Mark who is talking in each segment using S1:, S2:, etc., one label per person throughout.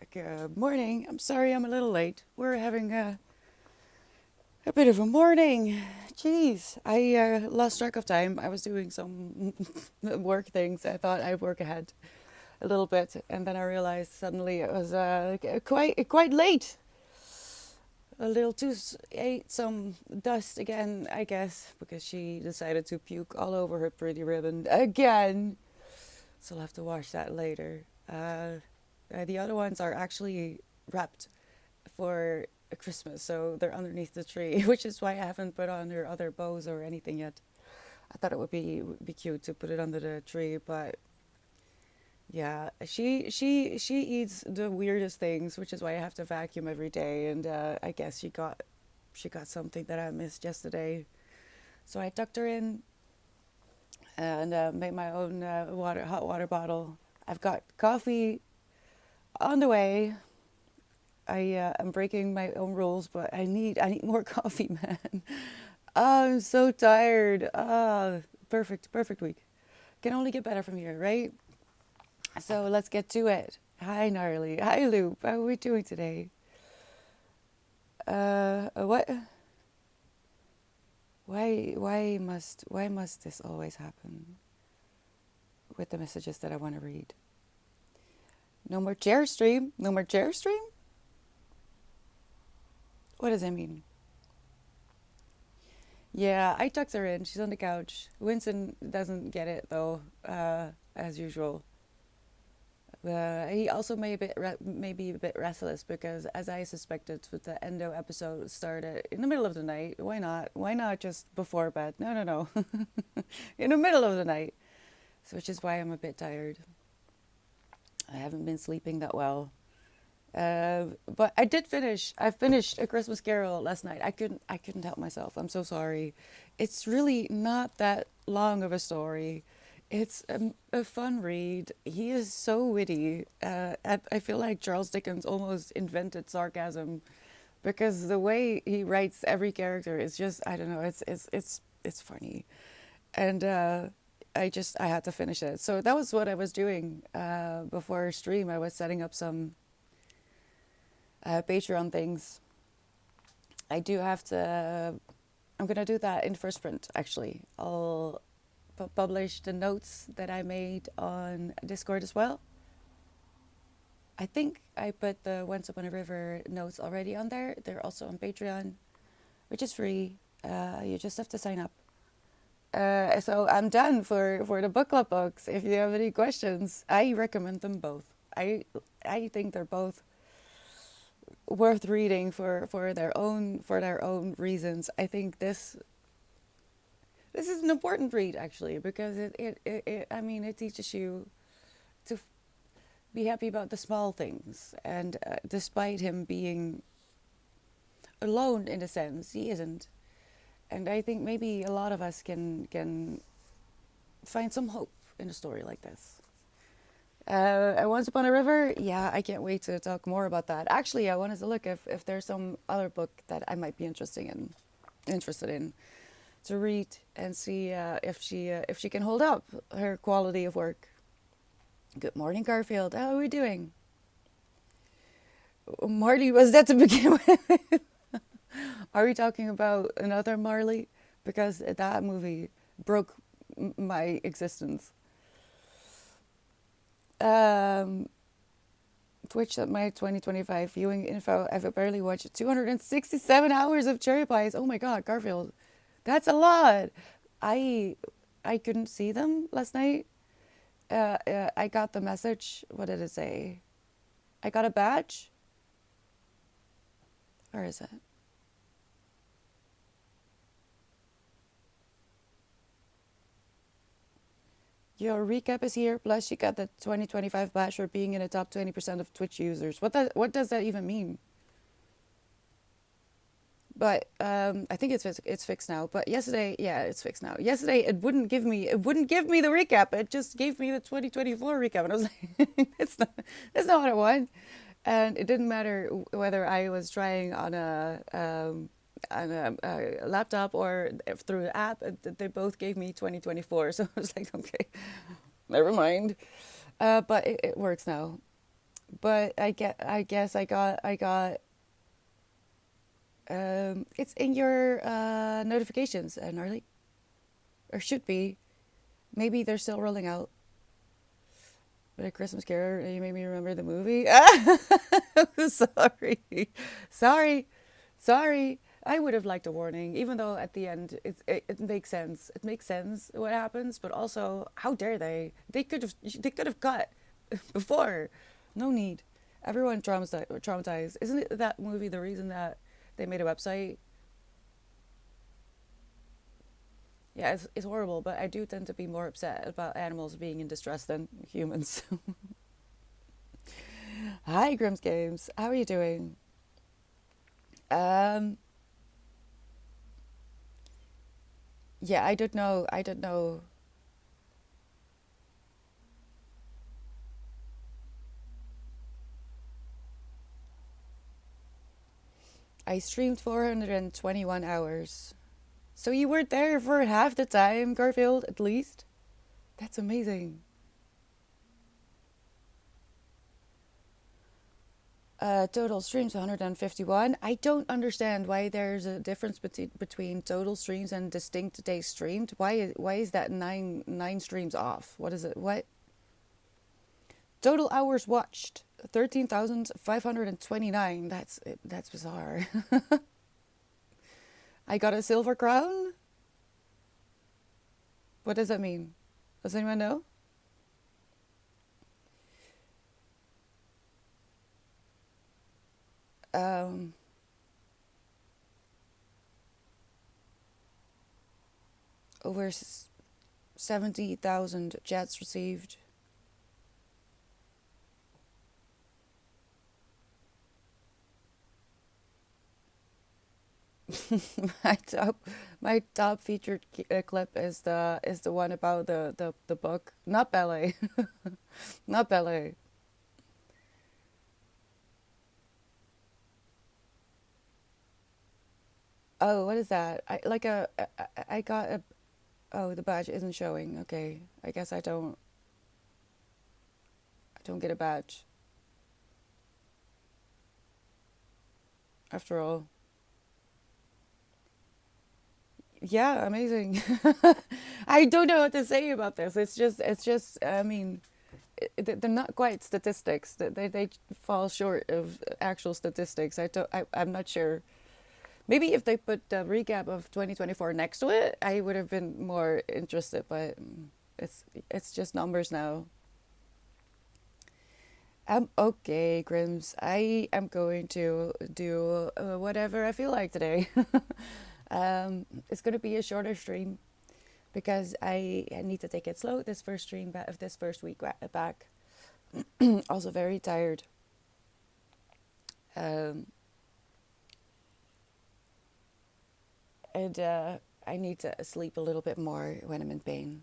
S1: Good morning. I'm sorry I'm a little late. We're having a bit of a morning. Jeez, I lost track of time. I was doing some work things. I thought I'd work ahead a little bit, and then I realized suddenly it was quite late. A little too ate some dust again, I guess, because she decided to puke all over her pretty ribbon again. So I'll have to wash that later. The other ones are actually wrapped for Christmas, so they're underneath the tree, which is why I haven't put on her other bows or anything yet. I thought it would be cute to put it under the tree, but yeah, she eats the weirdest things, which is why I have to vacuum every day. And I guess she got something that I missed yesterday, so I tucked her in and made my own hot water bottle. I've got coffee on the way. I'm breaking my own rules, but I need more coffee, man. I'm so tired. Perfect week. Can only get better from here, right? So let's get to it. Hi, Gnarly. Hi, Loop. How are we doing today? What? Why must this always happen with the messages that I want to read? No more chair stream. No more chair stream. What does that mean? Yeah, I tucked her in. She's on the couch. Winston doesn't get it though, as usual. He also maybe a bit restless because, as I suspected, with the Endo episode started in the middle of the night. Why not? Why not just before bed? No, no, no. In the middle of the night. So, which is why I'm a bit tired. I haven't been sleeping that well. But I did finish. I finished A Christmas Carol last night. I couldn't help myself. I'm so sorry. It's really not that long of a story. It's a fun read. He is so witty. I feel like Charles Dickens almost invented sarcasm because the way he writes every character is just, I don't know. It's funny, and I had to finish it. So that was what I was doing before stream. I was setting up some Patreon things. I do have to. I'm gonna do that in first print. Actually, I'll publish the notes that I made on Discord as well. I think I put the Once Upon a River notes already on there. They're also on Patreon, which is free. You just have to sign up. So I'm done for the book club books. If you have any questions, I recommend them both. I think they're both worth reading for their own reasons. I think this is an important read actually because it teaches you to be happy about the small things, and despite him being alone in a sense, he isn't. And I think maybe a lot of us can find some hope in a story like this. Once Upon a River, yeah, I can't wait to talk more about that. Actually, I wanted to look if there's some other book that I might be interested in to read and see if she can hold up her quality of work. Good morning, Garfield. How are we doing? Marley, was that to begin with? Are we talking about another Marley? Because that movie broke my existence. Um, Twitch at my 2025 viewing info. I've barely watched 267 hours of cherrypies. Oh my god, Garfield. That's a lot. I I couldn't see them last night. I got the message. What did it say? I got a badge. Where is it? Your recap is here. Plus, you got the 2025 badge for being in the top 20% of Twitch users. What does that even mean? But I think it's fixed now. But yesterday, yeah, it's fixed now. Yesterday, it wouldn't give me the recap. It just gave me the 2024 recap, and I was like, that's not what I want. And it didn't matter whether I was trying on a laptop or through the app. They both gave me 2024, so I was like, okay, never mind. But it works now. But I guess I got it's in your notifications, gnarly, or should be. Maybe they're still rolling out. But a Christmas Carol, you made me remember the movie. Sorry, sorry, sorry. I would have liked a warning, even though at the end it makes sense. It makes sense what happens, but also how dare they? They could have cut before. No need. Everyone traumatized. Isn't it that movie the reason that they made a website? Yeah, it's horrible, but I do tend to be more upset about animals being in distress than humans. Hi, Grimm's Games. How are you doing? Um, yeah, I don't know. I don't know. I streamed 421 hours. So you were there for half the time, Garfield, at least? That's amazing. Total streams 151. I don't understand why there's a difference between total streams and distinct days streamed. Why is that nine streams off? What is it? What total hours watched? 13,529. That's bizarre. I got a silver crown? What does that mean? Does anyone know? Um, over 70,000 jets received. my top my top featured clip is the one about the book, not ballet, not ballet. Oh, what is that? I got a. Oh, the badge isn't showing. Okay, I guess I don't get a badge after all. Yeah, amazing. I don't know what to say about this. It's just. I mean, they're not quite statistics. They fall short of actual statistics. I'm not sure. Maybe if they put the recap of 2024 next to it, I would have been more interested. But it's just numbers now. Okay, Grims. I am going to do whatever I feel like today. It's going to be a shorter stream because I need to take it slow this first stream back of this first week back. Also very tired. Um, and I need to sleep a little bit more when I'm in pain.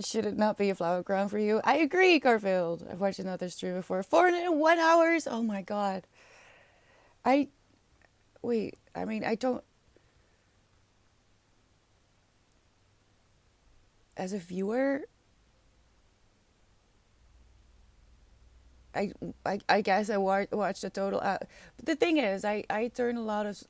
S1: Should it not be a flower crown for you? I agree, Garfield. I've watched another stream before. 401 hours? Oh my god. I wait. I mean, I don't. As a viewer, I I guess I watched the total. But the thing is, I turn a lot of.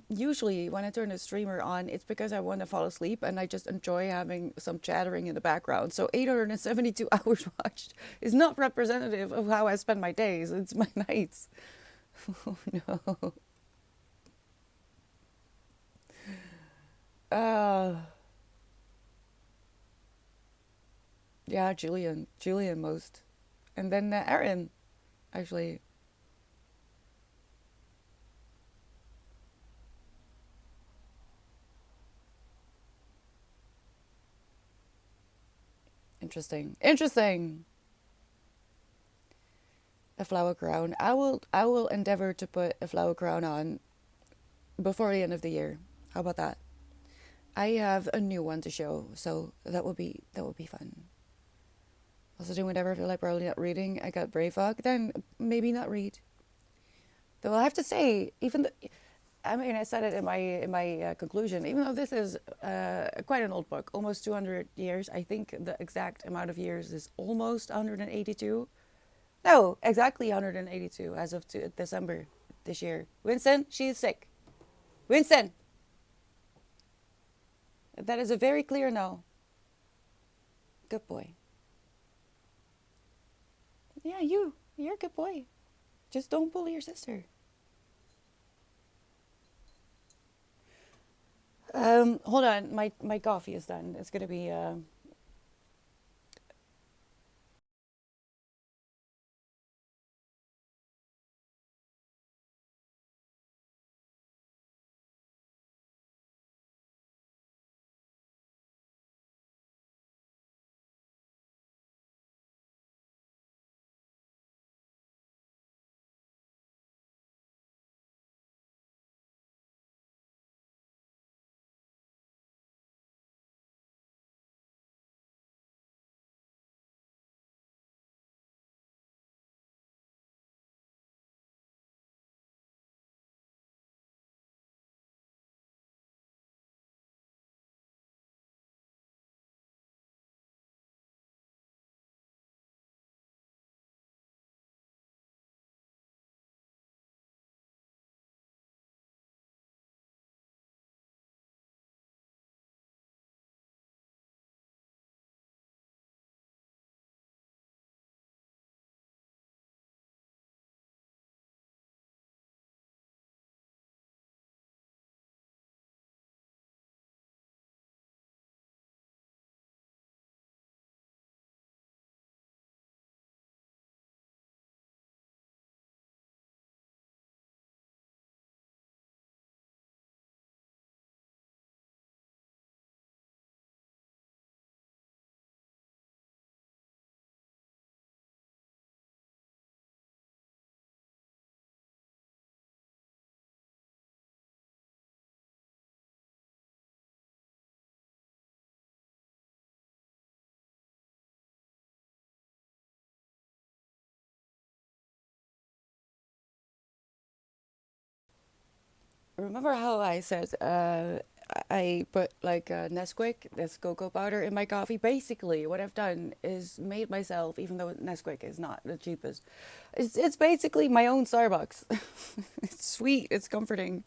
S1: Usually, when I turn a streamer on, it's because I want to fall asleep and I just enjoy having some chattering in the background. So 872 hours watched is not representative of how I spend my days. It's my nights. Oh no. Uh, yeah, Julian most, and then Aaron, actually. Interesting. Interesting. A flower crown. I will endeavor to put a flower crown on before the end of the year. How about that? I have a new one to show, so that would be fun. Also doing whatever I feel like probably not reading. I got Brave Hawk, then maybe not read. Though I have to say, even the I mean, I said it in my conclusion. Even though this is quite an old book, almost 200 years. I think the exact amount of years is almost 182. No, exactly 182 as of December this year. Winston, she is sick. Winston, that is a very clear no. Good boy. Yeah, you're a good boy. Just don't bully your sister. Hold on, my coffee is done. It's gonna be remember how I said I put like Nesquik, this cocoa powder, in my coffee? Basically, what I've done is made myself, even though Nesquik is not the cheapest, it's basically my own Starbucks. It's sweet, it's comforting.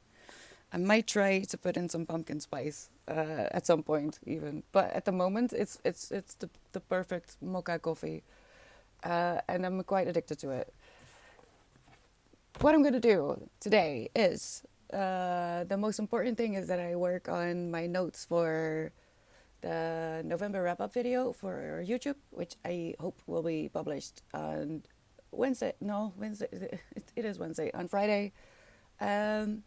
S1: I might try to put in some pumpkin spice at some point, even. But at the moment, it's the perfect mocha coffee, and I'm quite addicted to it. What I'm gonna do today is the most important thing is that I work on my notes for the November wrap up video for YouTube, which I hope will be published on Wednesday. No, Wednesday. It is Wednesday. On Friday. Um,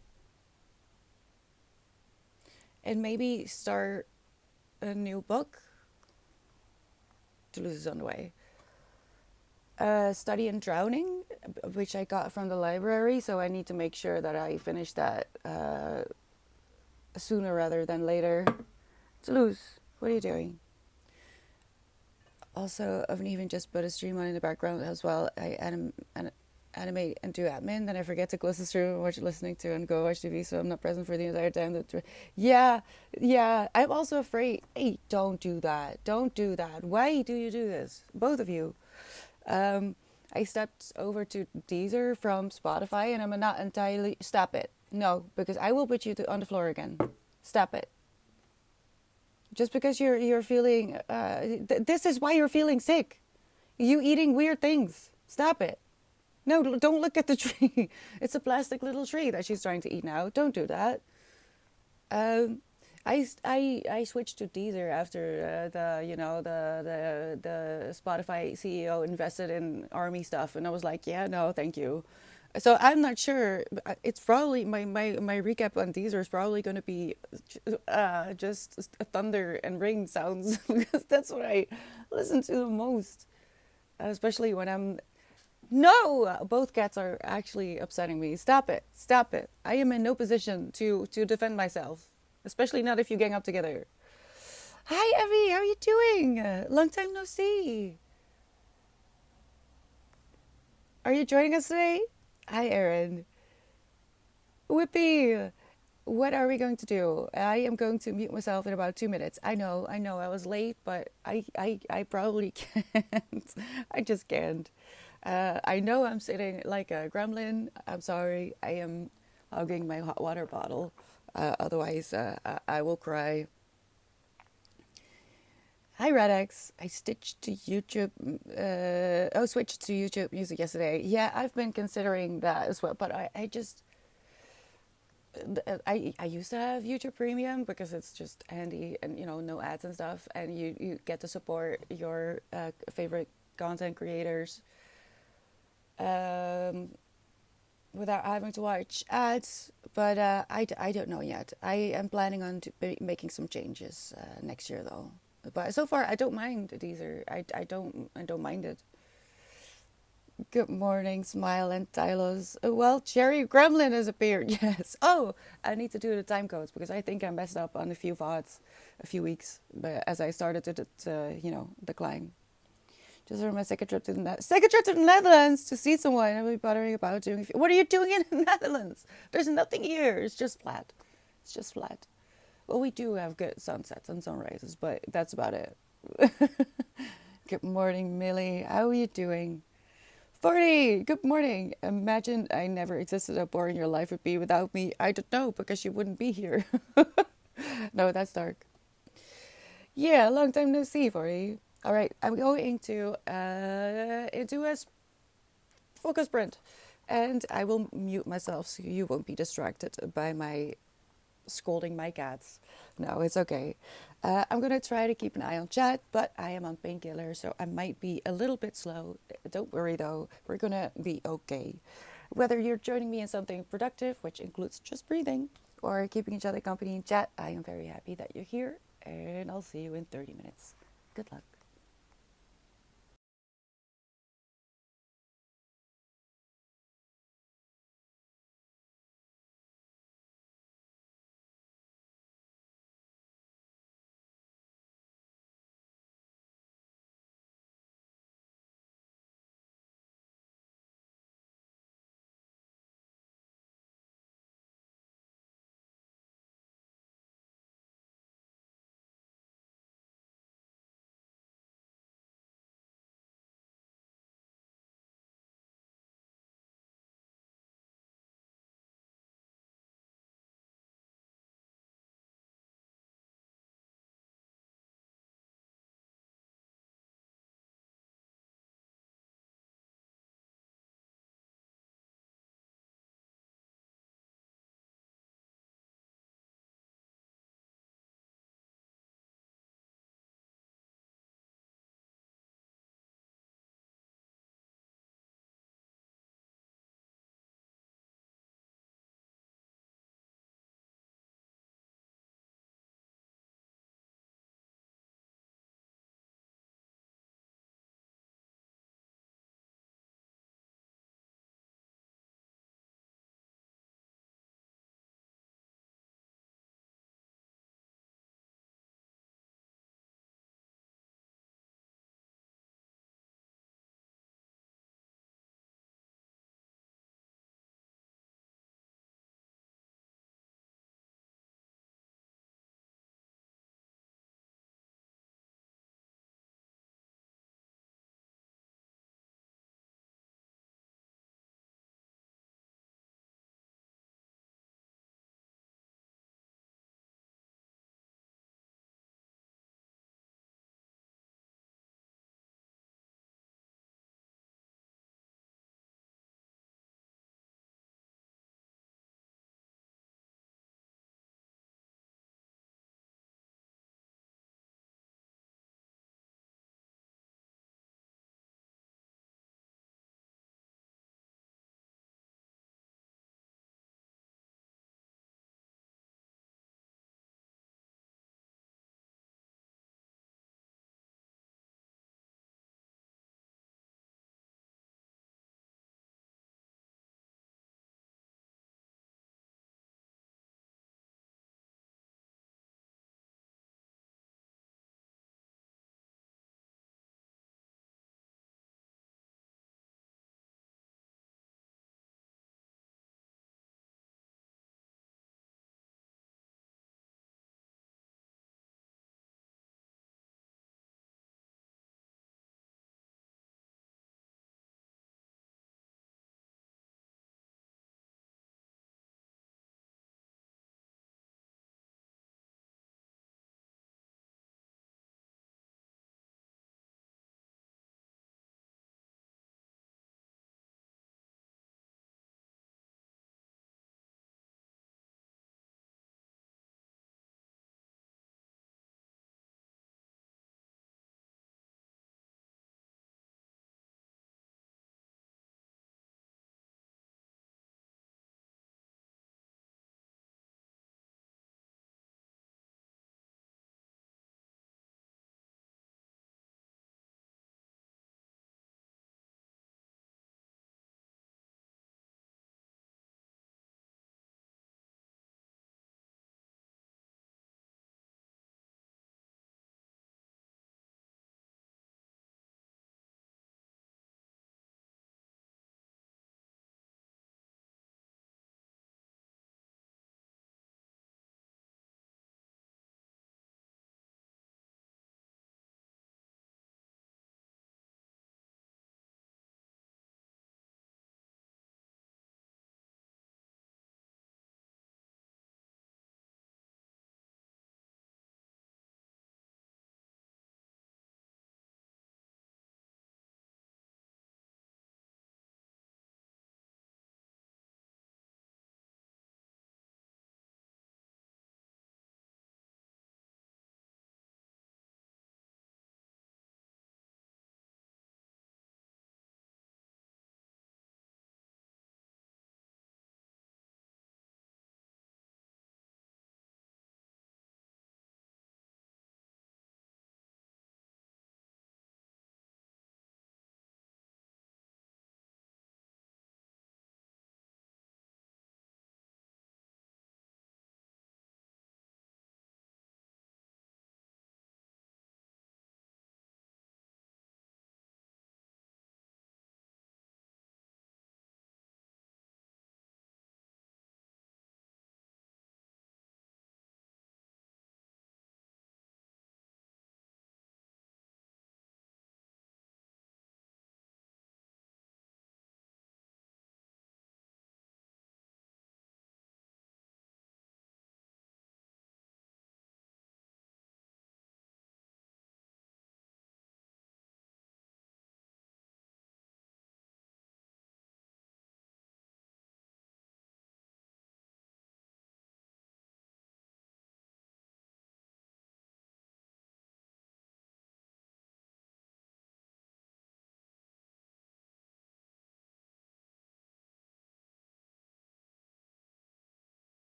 S1: and maybe start a new book. Toulouse is on the way. Study in Drowning, which I got from the library, so I need to make sure that I finish that sooner rather than later. Toulouse, what are you doing? Also, I've even just put a stream on in the background as well. Animate and do admin, then I forget to close the stream and watch listening to and go watch TV, so I'm not present for the entire time. Yeah, yeah. I'm also afraid. Hey, don't do that. Don't do that. Why do you do this? Both of you. Um, I stepped over to Deezer from Spotify, and I'm not entirely. Stop it. No, because I will put you on the floor again. Stop it. Just because you're feeling. This is why you're feeling sick. You eating weird things. Stop it. No, don't look at the tree. It's a plastic little tree that she's trying to eat now. Don't do that. Um, I switched to Deezer after the Spotify CEO invested in army stuff, and I was like, yeah, no, thank you. So I'm not sure. It's probably my recap on Deezer is probably going to be just thunder and rain sounds because that's what I listen to the most, especially when I'm. No, both cats are actually upsetting me. Stop it. Stop it. I am in no position to defend myself, especially not if you gang up together. Hi, Evie. How are you doing? Long time no see. Are you joining us today? Hi, Erin. Whippy. What are we going to do? I am going to mute myself in about 2 minutes. I know, I was late, but I probably can't. I just can't. I know I'm sitting like a gremlin. I'm sorry. I am hugging my hot water bottle. Otherwise, I will cry. Hi, Radix. I stitched to YouTube. Switched to YouTube Music yesterday. Yeah, I've been considering that as well, but I just I used to have YouTube Premium because it's just handy and no ads and stuff, and you get to support your favorite content creators um, without having to watch ads. But I don't know yet. I am planning on making some changes next year though. But so far I don't mind Deezer. I don't mind it. Good morning, Smile and Tylos. Well, Cherry Gremlin has appeared. Yes. Oh, I need to do the time codes because I think I messed up on a few VODs, a few weeks, but as I started to decline. Just for my second trip to the Netherlands to see someone. I'll be bothering about doing. What are you doing in the Netherlands? There's nothing here. It's just flat. It's just flat. Well, we do have good sunsets and sunrises, but that's about it. Good morning, Millie. How are you doing? 40, good morning. Imagine I never existed, how boring your life would be without me. I don't know, because you wouldn't be here. No, that's dark. Yeah, long time no see, 40. All right, I'm going to into a focus sprint, and I will mute myself so you won't be distracted by my scolding my cats. No, it's okay. I'm gonna try to keep an eye on chat, but I am on painkiller, so I might be a little bit slow. Don't worry though, we're gonna be okay. Whether you're joining me in something productive, which includes just breathing, or keeping each other company in chat, I am very happy that you're here, and I'll see you in 30 minutes. Good luck.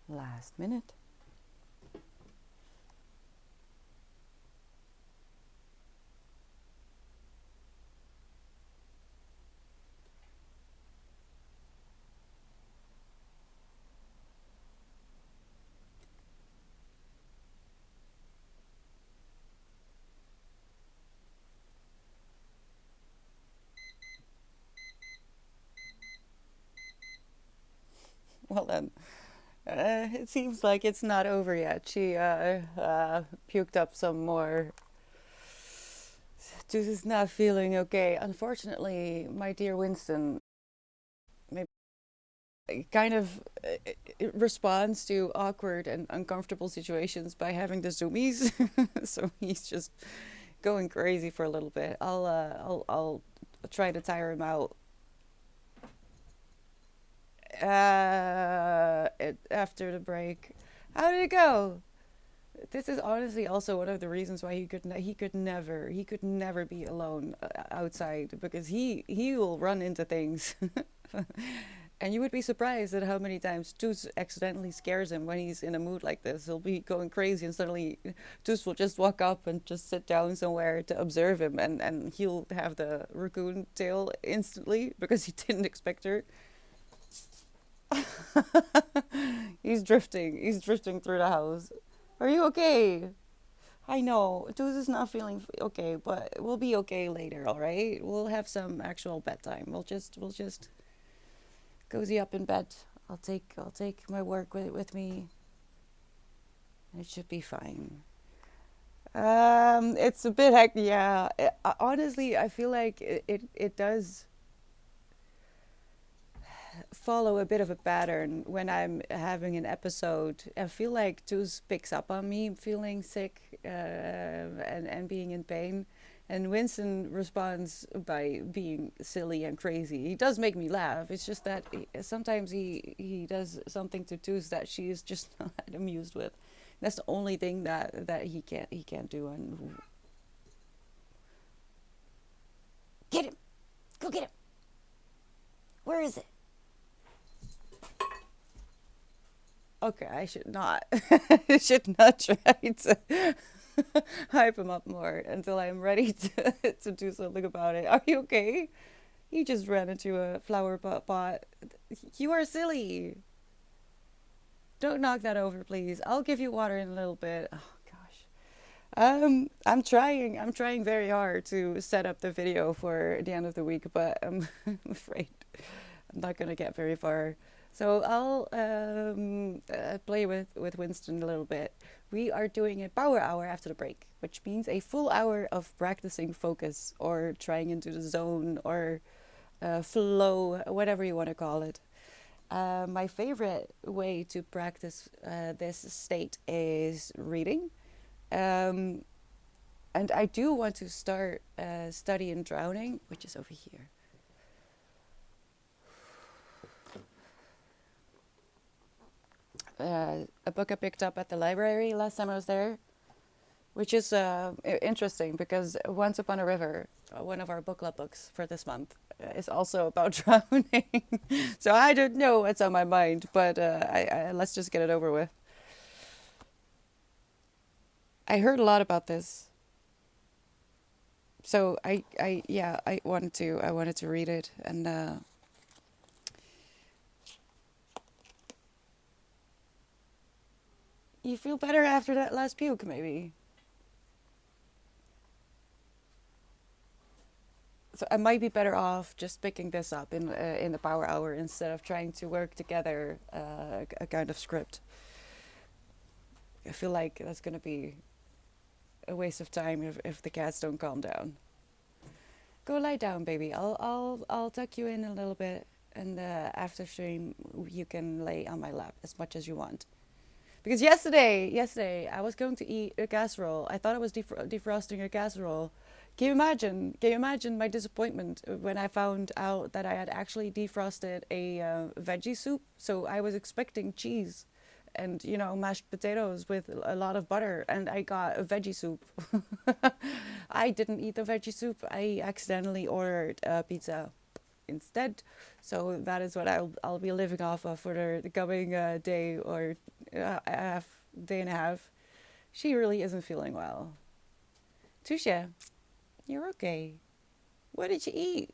S1: Last minute. Well then, it seems like it's not over yet. She puked up some more. Juice is not feeling okay. Unfortunately, my dear Winston, maybe kind of responds to awkward and uncomfortable situations by having the zoomies. So he's just going crazy for a little bit. I'll try to tire him out. After the break. How did it go? This is honestly also one of the reasons why he could never be alone outside, because he will run into things. And you would be surprised at how many times Toos accidentally scares him when he's in a mood like this. He'll be going crazy and suddenly Toos will just walk up and just sit down somewhere to observe him, and he'll have the raccoon tail instantly because he didn't expect her. He's drifting. He's drifting through the house. Are you okay? I know. Toos is not feeling okay, but we'll be okay later, all right? We'll have some actual bedtime. We'll just cozy up in bed. I'll take my work with me. It should be fine. It's a bit hectic. Yeah. Honestly, I feel like it does follow a bit of a pattern when I'm having an episode. I feel like Tooz picks up on me feeling sick and being in pain. And Winston responds by being silly and crazy. He does make me laugh. It's just that sometimes he does something to Tooz that she is just not amused with. That's the only thing that he can't do. And get him, go get him. Where is it? Okay, I should not. I should not try to hype him up more until I'm ready to do something about it. Are you okay? You just ran into a flower pot. You are silly. Don't knock that over, please. I'll give you water in a little bit. Oh gosh. I'm trying. I'm trying very hard to set up the video for the end of the week, but I'm afraid I'm not gonna get very far. So I'll play with Winston a little bit. We are doing a power hour after the break, which means a full hour of practicing focus or trying into the zone or flow, whatever you want to call it. My favorite way to practice this state is reading. Um, and I do want to start studying drowning, which is over here. A book I picked up at the library last time I was there, which is interesting because Once Upon a River, one of our book club books for this month, is also about drowning. So I don't know what's on my mind, but let's just get it over with. I heard a lot about this, so yeah, I wanted to read it, and you feel better after that last puke, maybe. So I might be better off just picking this up in the power hour instead of trying to work together a kind of script. I feel like that's gonna be a waste of time if the cats don't calm down. Go lie down, baby. I'll tuck you in a little bit, and after stream you can lay on my lap as much as you want. Because yesterday I was going to eat a casserole. I thought I was defrosting a casserole. Can you imagine? Can you imagine my disappointment when I found out that I had actually defrosted a veggie soup? So I was expecting cheese and, mashed potatoes with a lot of butter, and I got a veggie soup. I didn't eat the veggie soup. I accidentally ordered pizza. instead. So that is what I'll be living off of for the coming day or day and a half. She really isn't feeling well. Tusha, you're okay. What did you eat?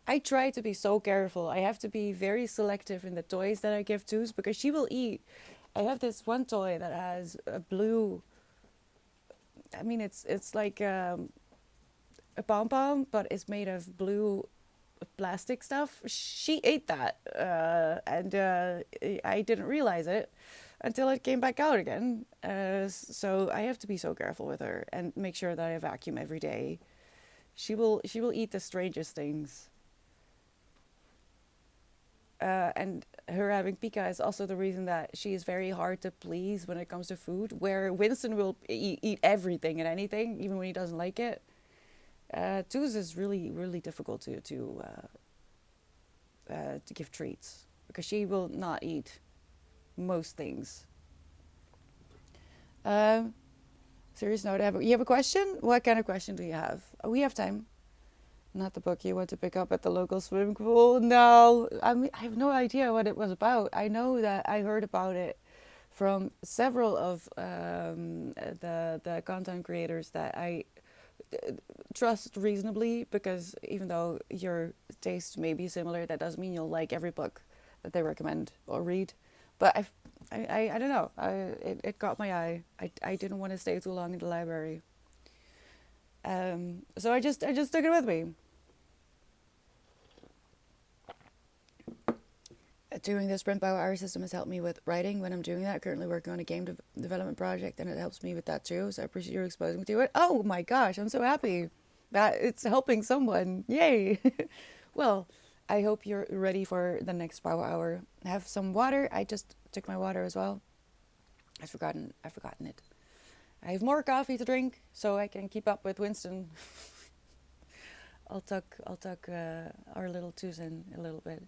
S1: I try to be so careful. I have to be very selective in the toys that I give Tus because she will eat. I have this one toy that has a blue. I mean, it's like a pom pom, but it's made of blue plastic stuff. She ate that, and I didn't realize it until it came back out again. So I have to be so careful with her and make sure that I vacuum every day. She will eat the strangest things. And her having pica is also the reason that she is very hard to please when it comes to food. Where Winston will eat everything and anything, even when he doesn't like it. Tooz is really, really difficult to give treats because she will not eat most things. Um, Serious note, you have a question? What kind of question do you have? Oh, we have time. Not the book you want to pick up at the local swimming pool. No, I have no idea what it was about. I know that I heard about it from several of the content creators that I trust reasonably, because even though your taste may be similar, that doesn't mean you'll like every book that they recommend or read. But I don't know. It caught my eye. I didn't want to stay too long in the library. So I just took it with me. Doing the sprint bio hour system has helped me with writing when I'm doing that. Currently working on a game development project, and it helps me with that too. So I appreciate you exposing me to it. Oh my gosh, I'm so happy that it's helping someone. Yay! Well, I hope you're ready for the next power hour. Have some water. I just took my water as well. I've forgotten it. I have more coffee to drink so I can keep up with Winston. I'll tuck our little twos in a little bit.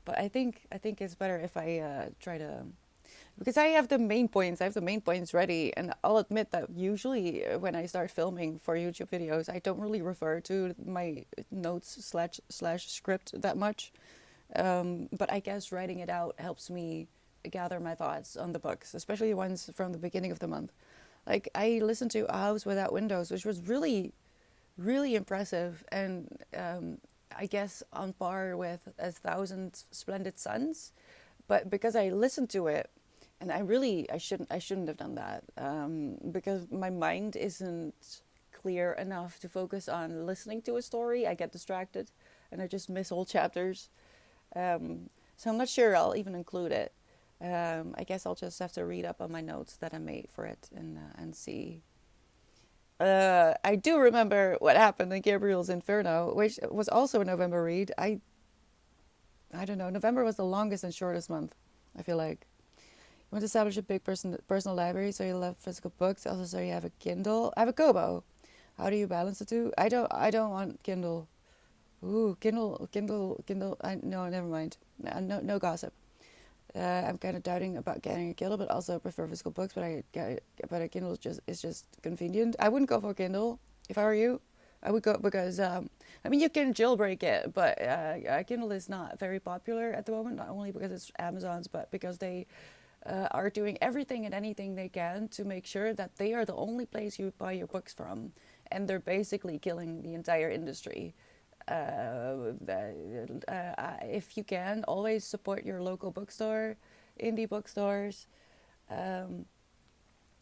S1: But I think it's better if I try to, because I have the main points. I have the main points ready, and I'll admit that usually when I start filming for YouTube videos, I don't really refer to my notes slash script that much. But I guess writing it out helps me gather my thoughts on the books, especially the ones from the beginning of the month. Like I listened to A House Without Windows, which was really, really impressive, and I guess on par with A Thousand Splendid Suns. But because I listened to it, and I shouldn't have done that, because my mind isn't clear enough to focus on listening to a story. I get distracted, and I just miss whole chapters. So I'm not sure I'll even include it. I guess I'll just have to read up on my notes that I made for it and see. I do remember what happened in Gabriel's Inferno, which was also a November read. I don't know. November was the longest and shortest month, I feel like. You want to establish a big personal library so you love physical books, also so you have a Kindle. I have a Kobo. How do you balance the two? I don't want Kindle. Ooh, Kindle. No, never mind. No gossip. I'm kind of doubting about getting a Kindle, but also prefer physical books. But a Kindle is just convenient. I wouldn't go for a Kindle if I were you. I would go because I mean you can jailbreak it, but Kindle is not very popular at the moment. Not only because it's Amazon's, but because they are doing everything and anything they can to make sure that they are the only place you buy your books from, and they're basically killing the entire industry. If you can, always support your local bookstore, indie bookstores. Um,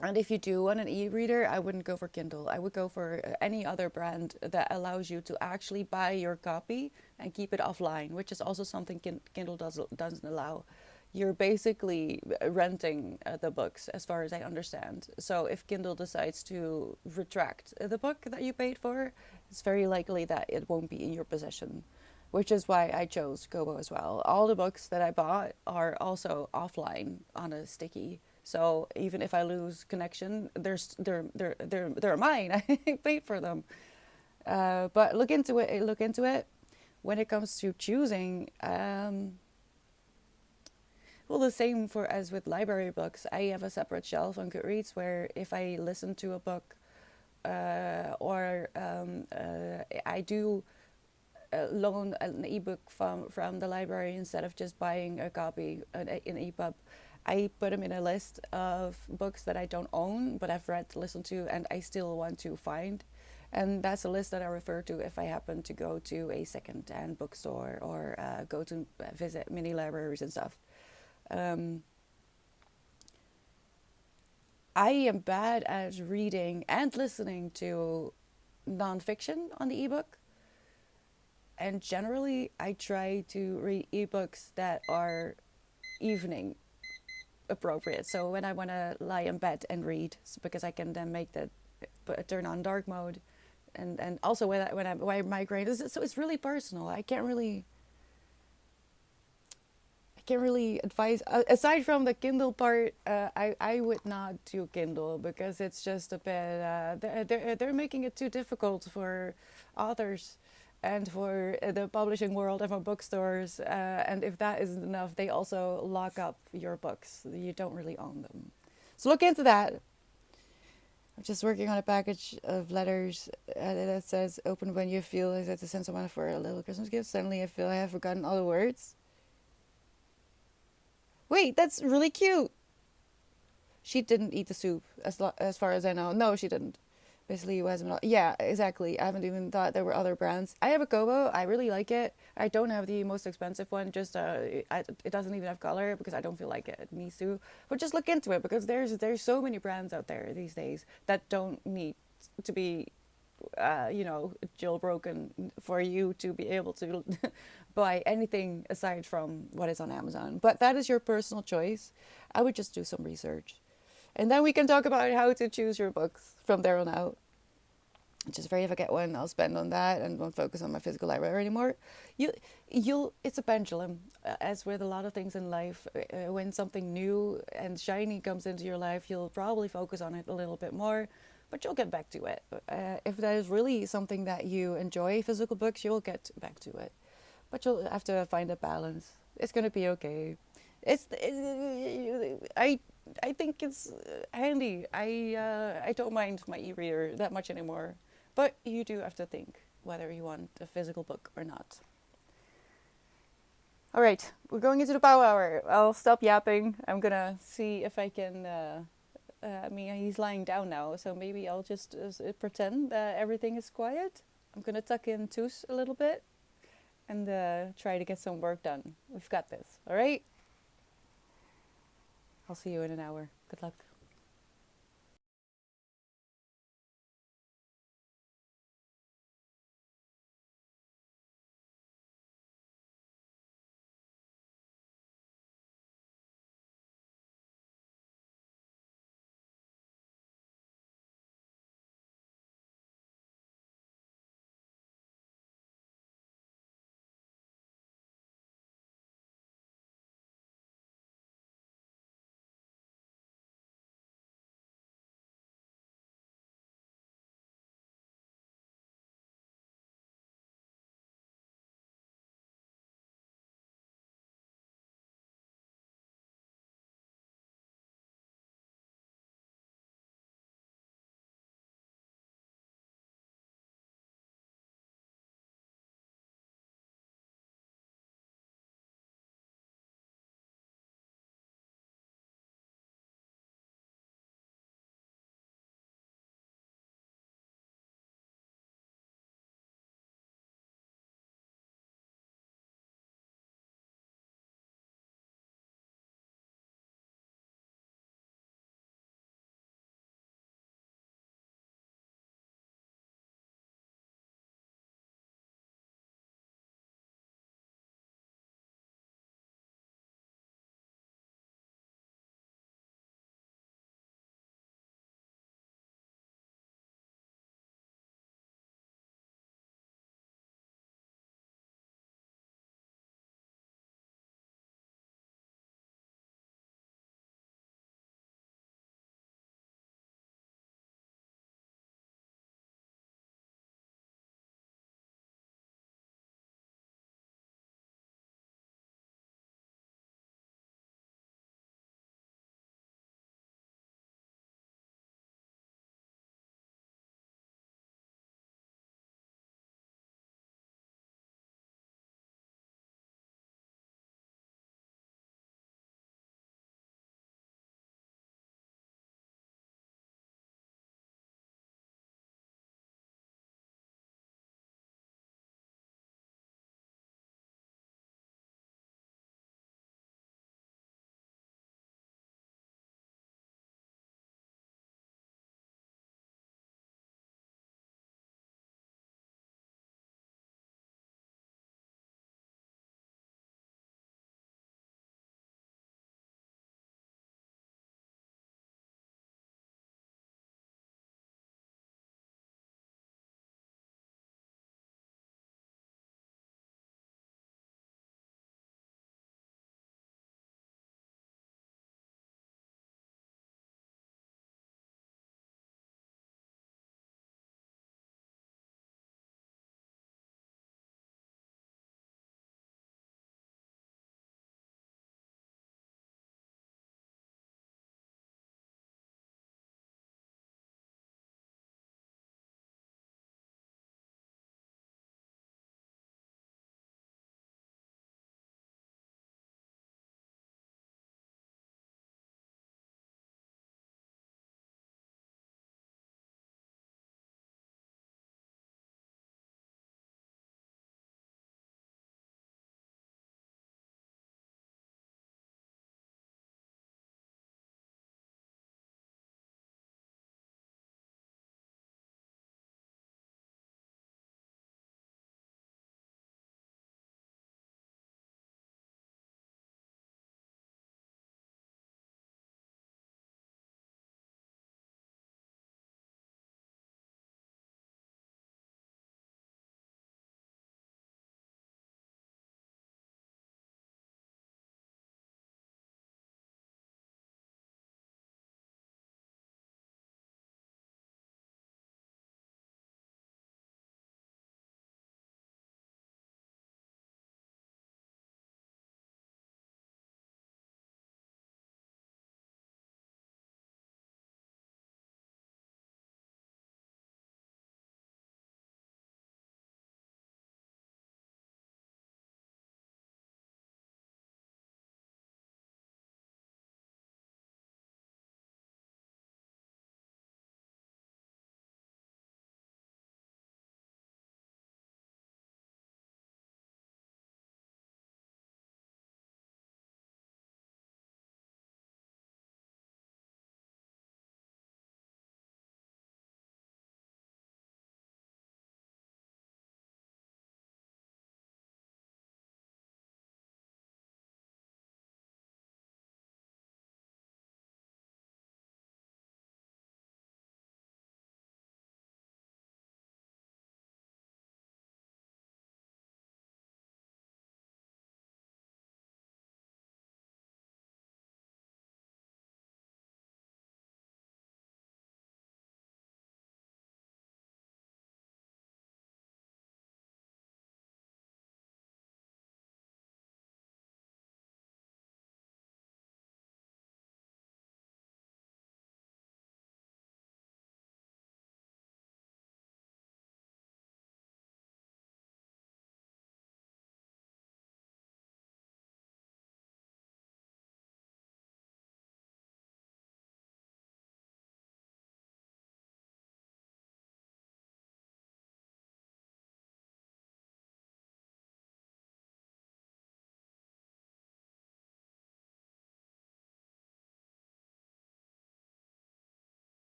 S1: and if you do want an e-reader, I wouldn't go for Kindle. I would go for any other brand that allows you to actually buy your copy and keep it offline, which is also something Kindle doesn't allow. You're basically renting the books, as far as I understand. So if Kindle decides to retract the book that you paid for, it's very likely that it won't be in your possession, which is why I chose Kobo as well. All the books that I bought are also offline on a sticky. So even if I lose connection, they're mine. I paid for them. But look into it. Look into it. When it comes to choosing, well, the same for as with library books. I have a separate shelf on Goodreads where if I listen to a book, or I do loan an ebook from the library instead of just buying a copy, an EPUB. I put them in a list of books that I don't own, but I've read, listened to, and I still want to find. And that's a list that I refer to if I happen to go to a second-hand bookstore or go to visit mini libraries and stuff. Um, I am bad at reading and listening to nonfiction on the ebook. And generally, I try to read ebooks that are evening appropriate. So when I want to lie in bed and read, because I can then make the turn on dark mode, and also when I migraine, so it's really personal. I can't really advise aside from the Kindle part. I would not do Kindle because it's just a bit. They're making it too difficult for authors and for the publishing world and for bookstores. And if that isn't enough, they also lock up your books. You don't really own them. So look into that. I'm just working on a package of letters that says "Open when you feel as if to send someone for a little Christmas gift." Suddenly, I feel I have forgotten all the words. Wait, that's really cute. She didn't eat the soup, as far as I know. No, she didn't. Basically, it wasn't. Yeah, exactly. I haven't even thought there were other brands. I have a Kobo. I really like it. I don't have the most expensive one. Just it doesn't even have color because I don't feel like it needs to. But just look into it because there's so many brands out there these days that don't need to be jailbroken for you to be able to buy anything aside from what is on Amazon. But that is your personal choice. I would just do some research. And then we can talk about how to choose your books from there on out. Just afraid if I get one, I'll spend on that and won't focus on my physical library anymore. It's a pendulum, as with a lot of things in life. When something new and shiny comes into your life, you'll probably focus on it a little bit more, but you'll get back to it. If that is really something that you enjoy, physical books, you'll get back to it. But you'll have to find a balance. It's gonna be okay. I think it's handy. I don't mind my e-reader that much anymore. But you do have to think whether you want a physical book or not. All right, we're going into the power hour. I'll stop yapping. I'm gonna see if I can. I mean, he's lying down now, so maybe I'll just pretend that everything is quiet. I'm gonna tuck in Toos a little bit and try to get some work done. We've got this. All right. I'll see you in an hour. Good luck.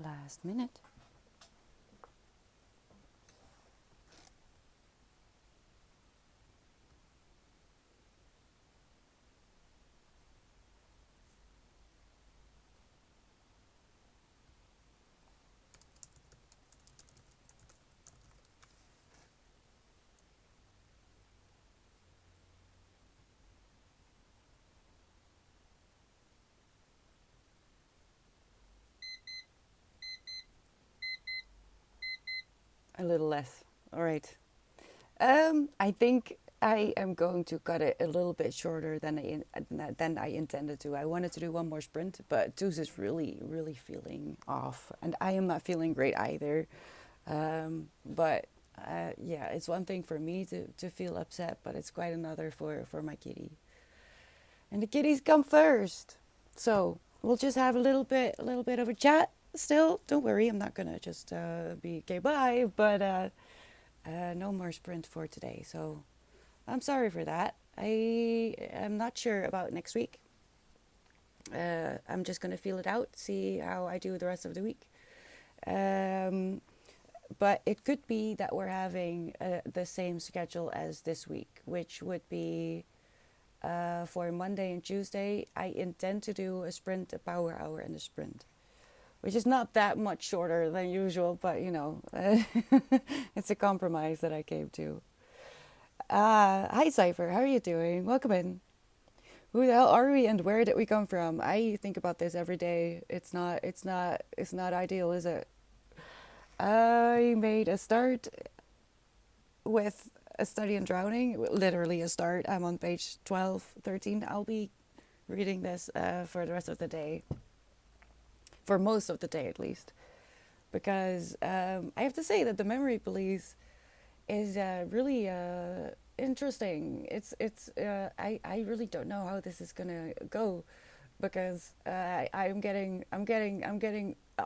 S1: last minute. A little less. All right. I think I am going to cut it a little bit shorter than I intended to. I wanted to do one more sprint, but Toos is really, really feeling off, and I am not feeling great either. But yeah, it's one thing for me to feel upset, but it's quite another for my kitty. And the kitties come first. So we'll just have a little bit of a chat. Still, don't worry, I'm not gonna just be okay bye, but no more sprint for today. So I'm sorry for that. I am not sure about next week. I'm just gonna feel it out, see how I do the rest of the week. Um, but it could be that we're having the same schedule as this week, which would be for Monday and Tuesday. I intend to do a sprint, a power hour, and a sprint, which is not that much shorter than usual, but you know, it's a compromise that I came to. Hi, Cypher, how are you doing? Welcome in. Who the hell are we and where did we come from? I think about this every day. It's not ideal, is it? I made a start with a study in drowning, literally a start. I'm on page 12, 13. I'll be reading this for the rest of the day, for most of the day at least, because I have to say that the memory police is really interesting. I really don't know how this is gonna go, because I'm getting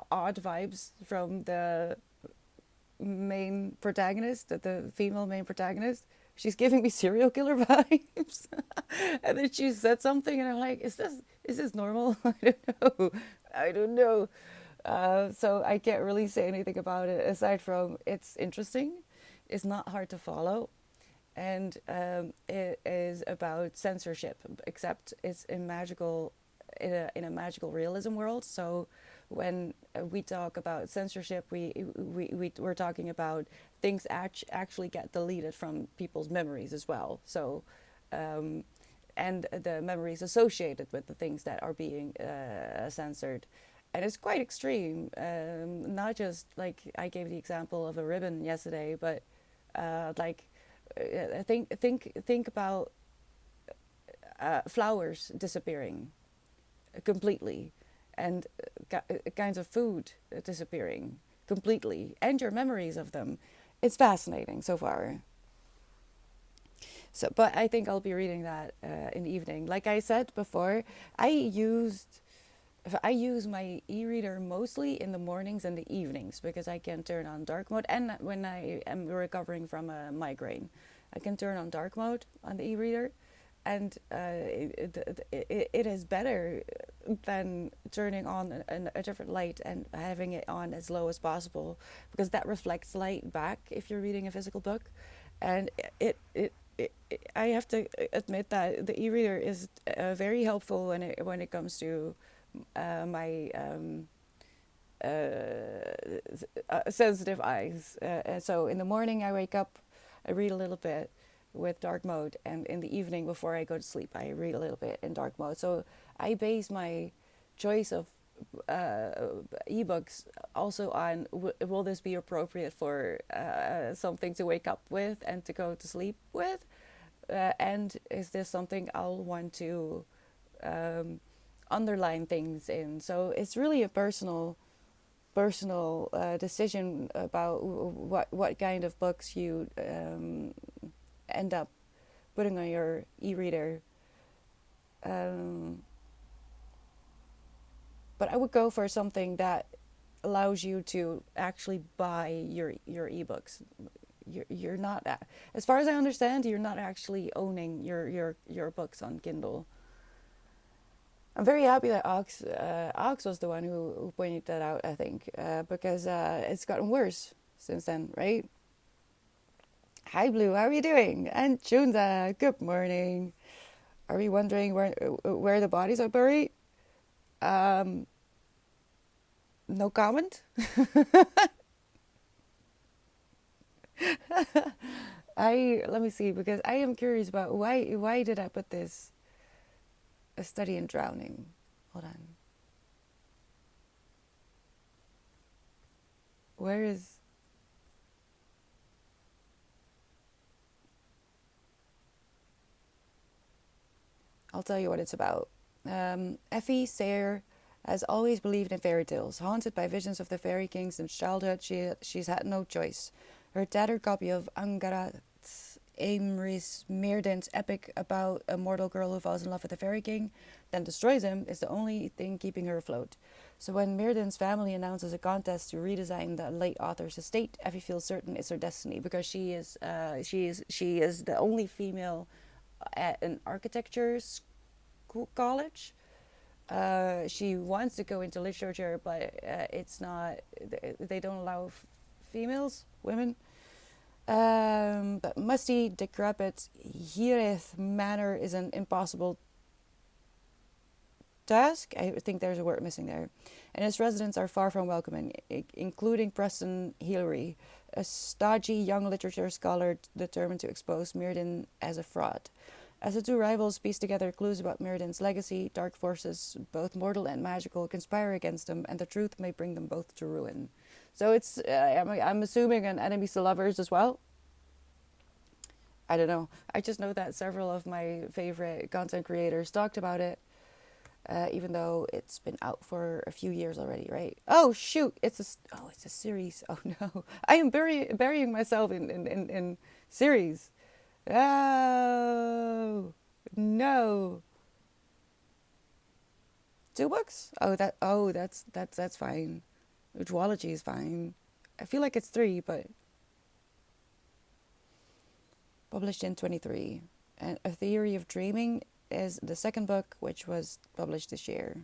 S1: odd vibes from the main protagonist, the female main protagonist. She's giving me serial killer vibes, and then she said something, and I'm like, is this normal? I don't know. I don't know. So I can't really say anything about it aside from it's interesting. It's not hard to follow, and it is about censorship, except it's in a magical realism world. So when we talk about censorship, we're talking about things actually get deleted from people's memories as well. So and the memories associated with the things that are being censored. And it's quite extreme. Not just like I gave the example of a ribbon yesterday, but like think about flowers disappearing completely, and kinds of food disappearing completely, and your memories of them. It's fascinating so far. So, but I think I'll be reading that in the evening. Like I said before, I used I use my e-reader mostly in the mornings and the evenings because I can turn on dark mode, and when I am recovering from a migraine, I can turn on dark mode on the e-reader, and it is better than turning on a different light and having it on as low as possible, because that reflects light back if you're reading a physical book. And I have to admit that the e-reader is very helpful when it comes to my sensitive eyes. And so in the morning I wake up, I read a little bit with dark mode, and in the evening before I go to sleep I read a little bit in dark mode. So I base my choice of ebooks also on will this be appropriate for something to wake up with and to go to sleep with, and is this something I'll want to underline things in. So it's really a personal decision about what kind of books you end up putting on your e-reader. But I would go for something that allows you to actually buy your ebooks. You're not, as far as I understand, you're not actually owning your books on Kindle. I'm very happy that Ox was the one who pointed that out, I think, because it's gotten worse since then, right? Hi, Blue, how are you doing? And Chunda, good morning. Are we wondering where the bodies are buried? Um, no comment. I let me see because I am curious about why did I put this a study in drowning? Hold on. Where is I'll tell you what it's about. Effie Sayre has always believed in fairy tales. Haunted by visions of the fairy kings since childhood, she's had no choice. Her tattered copy of Angarat Aimris Meerden's epic about a mortal girl who falls in love with a fairy king, then destroys him, is the only thing keeping her afloat. So when Meerden's family announces a contest to redesign the late author's estate, Effie feels certain it's her destiny because she is the only female at an architecture college. She wants to go into literature, but it's not. They don't allow females, women. But musty, decrepit Hireth Manor is an impossible task. I think there's a word missing there. And its residents are far from welcoming, including Preston Hillary, a stodgy young literature scholar determined to expose Mirrodin as a fraud. As the two rivals piece together clues about Mirrodin's legacy, dark forces, both mortal and magical, conspire against them, and the truth may bring them both to ruin. So it's, I'm assuming, an enemies to lovers as well. I don't know. I just know that several of my favorite content creators talked about it, even though it's been out for a few years already, right? Oh shoot! It's a series. Oh no! I am burying myself in series. Oh no! 2 books? That's fine. Duology is fine. I feel like it's 3, but published in 23. And A Theory of Dreaming is the second book, which was published this year.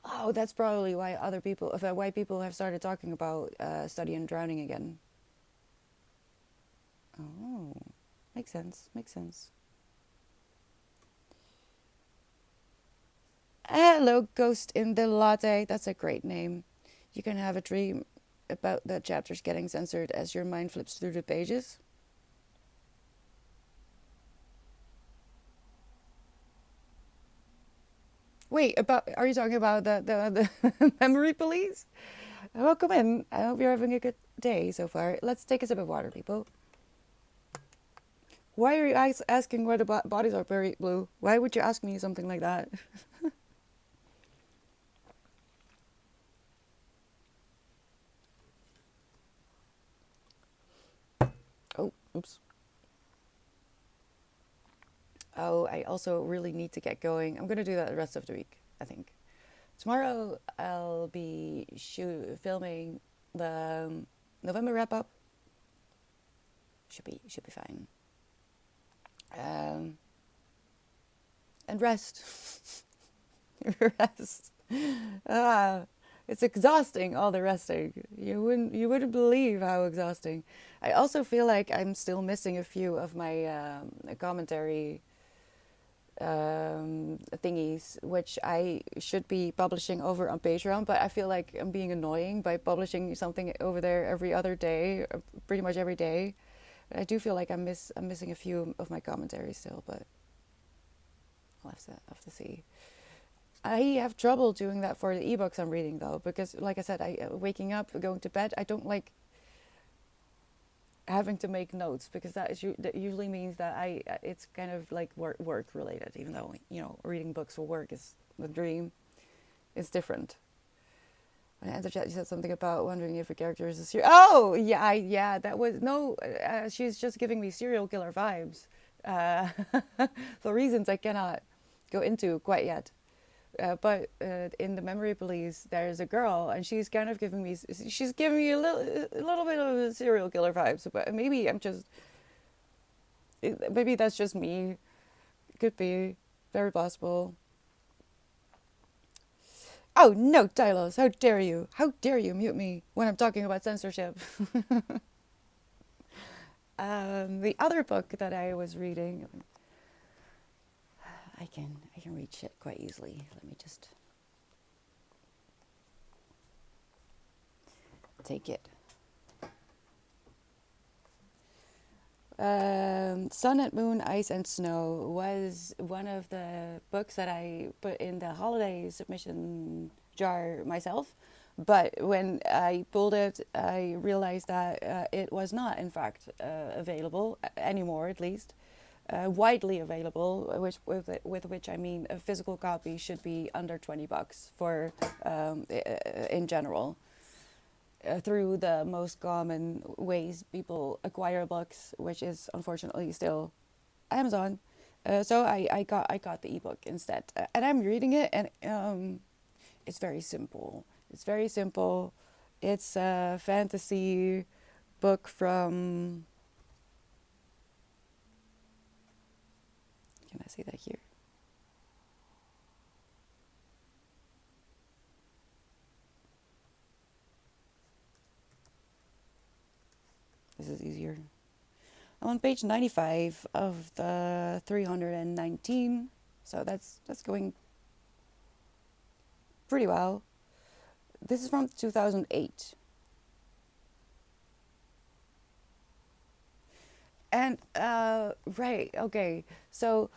S1: Oh, that's probably why why people have started talking about Study in Drowning again. Oh, makes sense. Makes sense. Hello, Ghost in the Latte. That's a great name. You can have a dream about the chapters getting censored as your mind flips through the pages. Wait, are you talking about the memory police? Welcome in. I hope you're having a good day so far. Let's take a sip of water, people. Why are you asking where the bodies are buried, Blue? Why would you ask me something like that? Oh, oops. Oh, I also really need to get going. I'm going to do that the rest of the week, I think. Tomorrow I'll be filming the November wrap up. Should be fine. And rest. Rest. Ah, it's exhausting, all the resting. You wouldn't believe how exhausting. I also feel like I'm still missing a few of my commentary thingies, which I should be publishing over on Patreon, but I feel like I'm being annoying by publishing something over there every other day, pretty much every day. I do feel like I'm missing a few of my commentaries still, but I'll have to see. I have trouble doing that for the ebooks I'm reading though, because like I said, waking up, going to bed, I don't like having to make notes because that usually means that it's kind of like work related, even though reading books for work is the dream. It's different. When I entered chat, you said something about wondering if a character is a serial. Oh yeah, that was no. She's just giving me serial killer vibes, uh, for reasons I cannot go into quite yet. But in the memory police, there's a girl, and she's kind of giving me. She's giving me a little bit of serial killer vibes. But maybe that's just me. Could be. Very possible. Oh no, Tylos, how dare you? How dare you mute me when I'm talking about censorship? The other book that I was reading, I can reach it quite easily. Let me just take it. Sun and Moon, Ice and Snow was one of the books that I put in the holiday submission jar myself. But when I pulled it, I realized that it was not, in fact, available anymore, at least. Widely available, with which I mean a physical copy should be under $20 for in general. Through the most common ways people acquire books, which is unfortunately still Amazon. So I got the ebook instead, and I'm reading it, and it's very simple. It's very simple. It's a fantasy book from. Can I say that here? This is easier. I'm on page 95 of the 319, so that's going pretty well. This is from 2008. And right, okay. So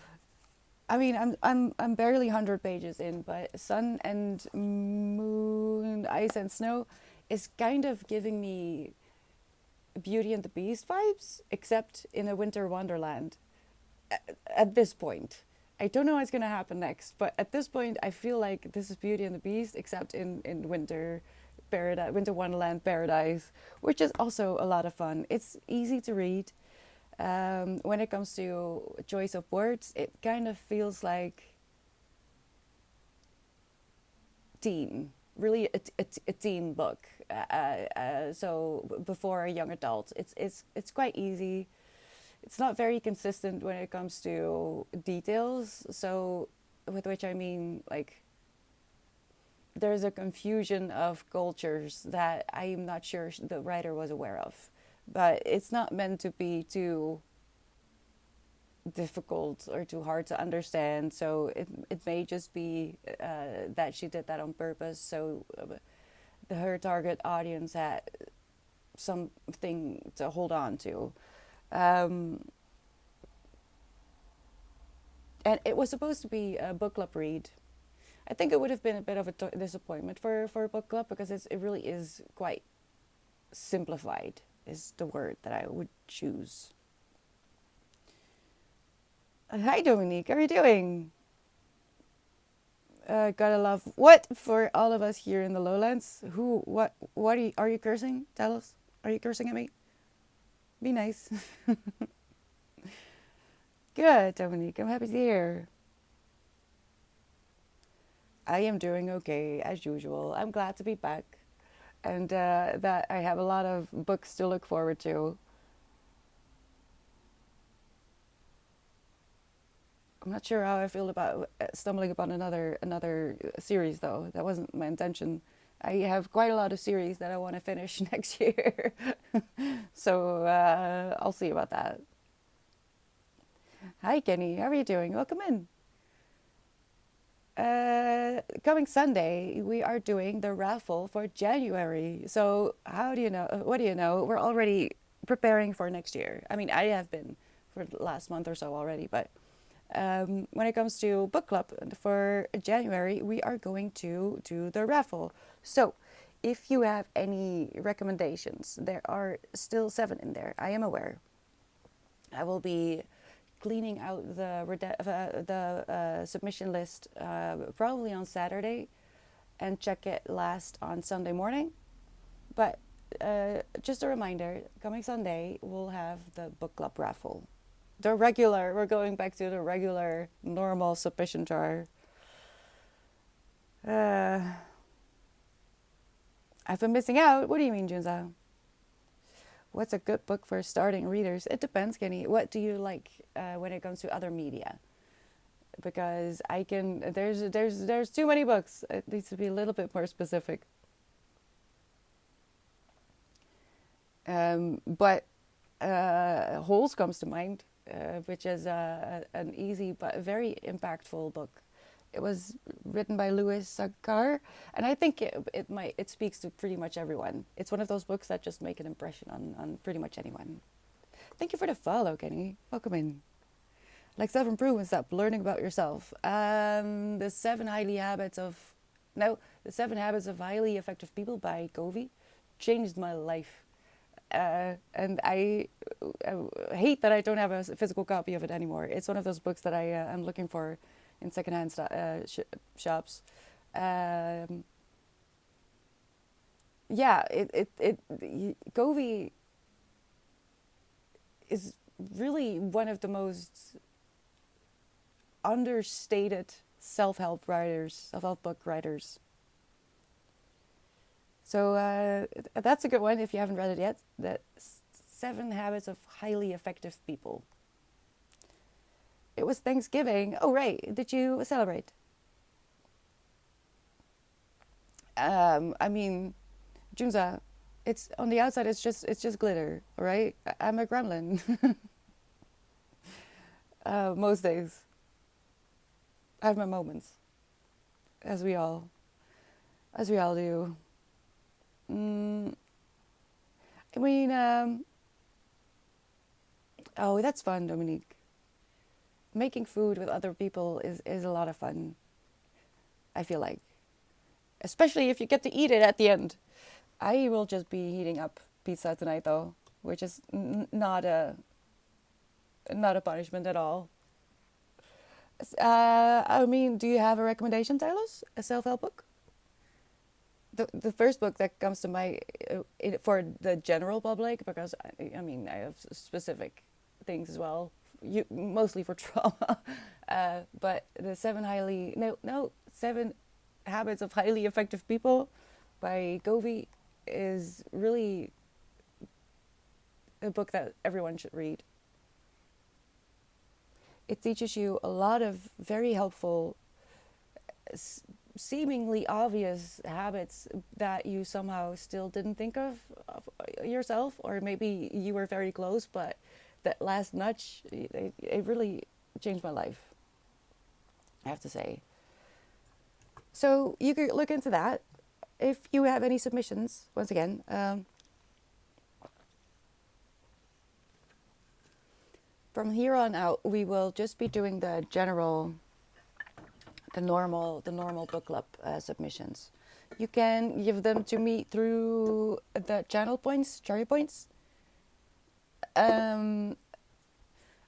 S1: I mean, I'm barely 100 pages in, but Sun and Moon, Ice and Snow is kind of giving me Beauty and the Beast vibes, except in a winter wonderland. At this point, I don't know what's gonna happen next, but at this point, I feel like this is Beauty and the Beast, except in winter paradise, winter wonderland paradise, which is also a lot of fun. It's easy to read. When it comes to choice of words, it kind of feels like teen, really a teen book. So before a young adult, it's quite easy. It's not very consistent when it comes to details. So with which I mean like there's a confusion of cultures that I'm not sure the writer was aware of. But it's not meant to be too difficult or too hard to understand. So it may just be that she did that on purpose. So her target audience had something to hold on to. Um, and it was supposed to be a book club read. I think it would have been a bit of a disappointment for a book club because it really is quite simplified, is the word that I would choose. Hi, Dominique. How are you doing? Gotta love what for all of us here in the lowlands. Who? What are you cursing? Tell us. Are you cursing at me? Be nice. Good, Dominique. I'm happy to hear. I am doing okay as usual. I'm glad to be back, and that I have a lot of books to look forward to. I'm not sure how I feel about stumbling upon another series though. That wasn't my intention. I have quite a lot of series that I want to finish next year, so I'll see about that. Hi Kenny, how are you doing? Welcome in. Coming Sunday, we are doing the raffle for January. So how do you know? What do you know? We're already preparing for next year. I mean, I have been for the last month or so already, but when it comes to book club for January, we are going to do the raffle. So if you have any recommendations, there are still 7 in there. I am aware. I will be cleaning out the submission list probably on Saturday and check it last on Sunday morning. But just a reminder, coming Sunday, we'll have the book club raffle. We're going back to the regular, normal submission jar. I've been missing out. What do you mean, Junza? What's a good book for starting readers? It depends, Kenny. What do you like when it comes to other media? because I can. There's too many books. It needs to be a little bit more specific. But Holes comes to mind, which is an easy but very impactful book. It was written by Louis Sagar, and I think it speaks to pretty much everyone. It's one of those books that just make an impression on pretty much anyone. Thank you for the follow, Kenny. Welcome in. Like self-improvement, stop learning about yourself. The Seven Habits of Highly Effective People by Covey changed my life. And I hate that I don't have a physical copy of it anymore. It's one of those books that I'm looking for in secondhand shops. Yeah, Covey is really one of the most understated self-help book writers. So that's a good one if you haven't read it yet. The Seven Habits of Highly Effective People. It was Thanksgiving. Oh, right. Did you celebrate? I mean, Junza, it's on the outside. It's just glitter, all right? I'm a gremlin. Most days, I have my moments, as we all do. I mean, oh, that's fun, Dominique. Making food with other people is a lot of fun, I feel like. Especially if you get to eat it at the end. I will just be heating up pizza tonight, though, which is not a punishment at all. I mean, do you have a recommendation, Tylos? A self-help book? The first book that comes to my for the general public, because I mean I have specific things as well, mostly for trauma, but the Seven Habits of Highly Effective People by Covey is really a book that everyone should read. It teaches you a lot of very helpful, seemingly obvious habits that you somehow still didn't think of yourself, or maybe you were very close, but that last nudge, it really changed my life, I have to say. So you could look into that. If you have any submissions, once again, from here on out, we will just be doing the normal book club submissions. You can give them to me through the channel points, cherry points. I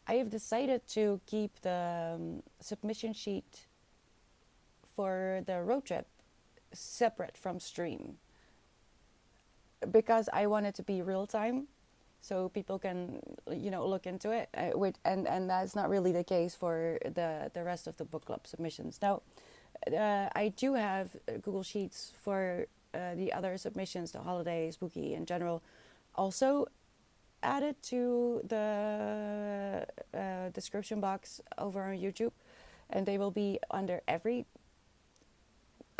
S1: have decided to keep the submission sheet for the road trip separate from stream, because I want it to be real time, so people can look into it. And that's not really the case for the rest of the book club submissions. Now, I do have Google Sheets for the other submissions, the holiday, spooky in general, also added to the description box over on YouTube, and they will be under every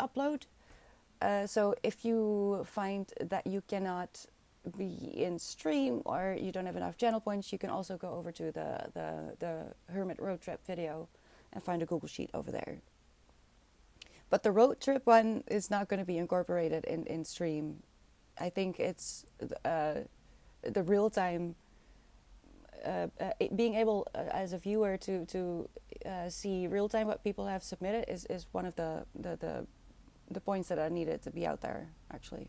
S1: upload. So if you find that you cannot be in stream or you don't have enough channel points, you can also go over to the Hermit road trip video and find a Google Sheet over there. But the road trip one is not going to be incorporated in stream. I think it's the real time, being able as a viewer to see real time what people have submitted is one of the points that I needed to be out there, actually.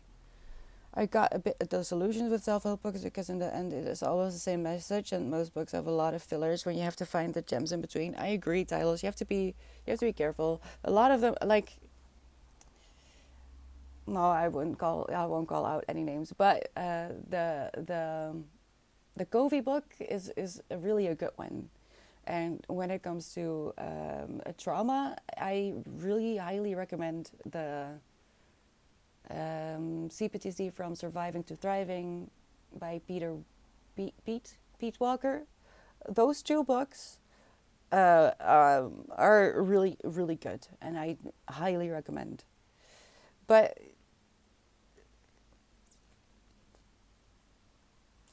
S1: I got a bit of disillusioned with self-help books because in the end it is always the same message, and most books have a lot of fillers when you have to find the gems in between. I agree, Tylos. You have to be careful. A lot of them, like, no, I won't call out any names, but the Covey book is really a good one. And when it comes to trauma, I really highly recommend the CPTSD from Surviving to Thriving by Pete Walker. Those two books are really, really good, and I highly recommend. But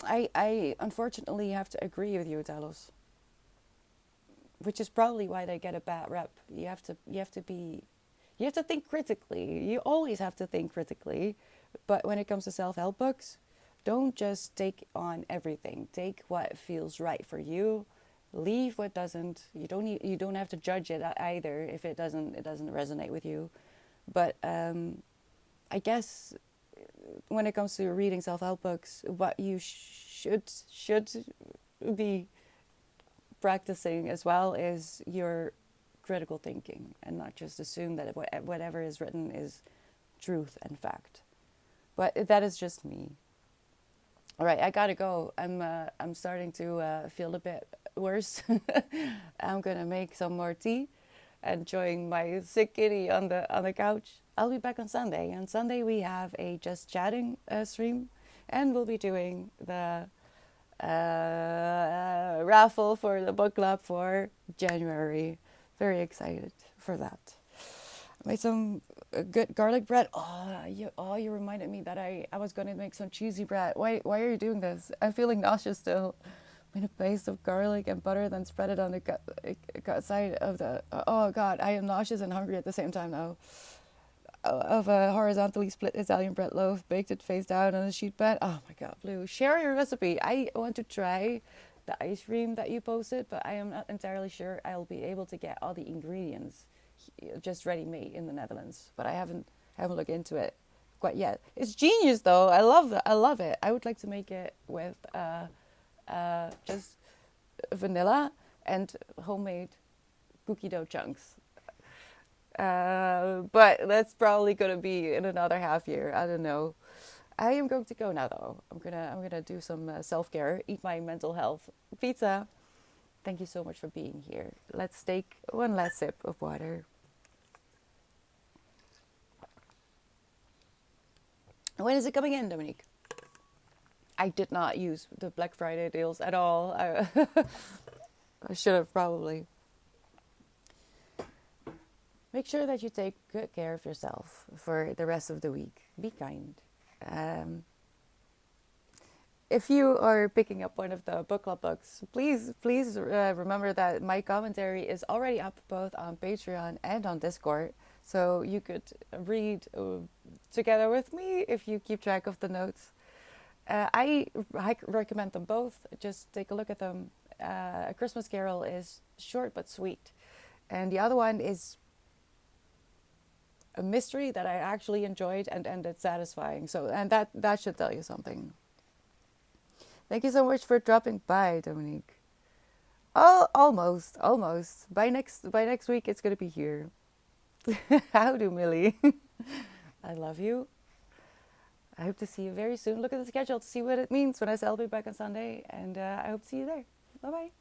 S1: I unfortunately have to agree with you, Talos, which is probably why they get a bad rep. You have to think critically. You always have to think critically. But when it comes to self-help books, don't just take on everything. Take what feels right for you. Leave what doesn't. You don't have to judge it either if it doesn't resonate with you. But I guess when it comes to reading self-help books, what you should be practicing as well is your critical thinking, and not just assume that whatever is written is truth and fact. But that is just me. All right, I gotta go. I'm starting to feel a bit worse. I'm gonna make some more tea, enjoying my sick kitty on the couch. I'll be back on Sunday. On Sunday we have a just chatting stream, and we'll be doing the raffle for the book club for January. Very excited for that. I made some good garlic bread. You reminded me that I was going to make some cheesy bread. Why are you doing this? I'm feeling nauseous still. Made a paste of garlic and butter, then spread it on the side of the. Oh God, I am nauseous and hungry at the same time now. Of a horizontally split Italian bread loaf, baked it face down on a sheet pan. Oh my God, Blue, share your recipe. I want to try the ice cream that you posted, but I am not entirely sure I'll be able to get all the ingredients just ready made in the Netherlands. But I haven't looked into it quite yet. It's genius though. I love that. I love it. I would like to make it with just vanilla and homemade cookie dough chunks. But that's probably gonna be in another half year. I don't know. I am going to go now though. I'm gonna do some self care, eat my mental health pizza. Thank you so much for being here. Let's take one last sip of water. When is it coming in, Dominique? I did not use the Black Friday deals at all. I should have probably. Make sure that you take good care of yourself for the rest of the week. Be kind. If you are picking up one of the book club books, please remember that my commentary is already up both on Patreon and on Discord. So you could read together with me if you keep track of the notes. I recommend them both. Just take a look at them. A Christmas Carol is short but sweet. And the other one is a mystery that I actually enjoyed and ended satisfying. So, and that should tell you something. Thank you so much for dropping by, Dominique. Oh, almost. By next week, it's gonna be here. Howdy, Millie. I love you. I hope to see you very soon. Look at the schedule to see what it means when I say I'll be back on Sunday, and I hope to see you there. Bye bye.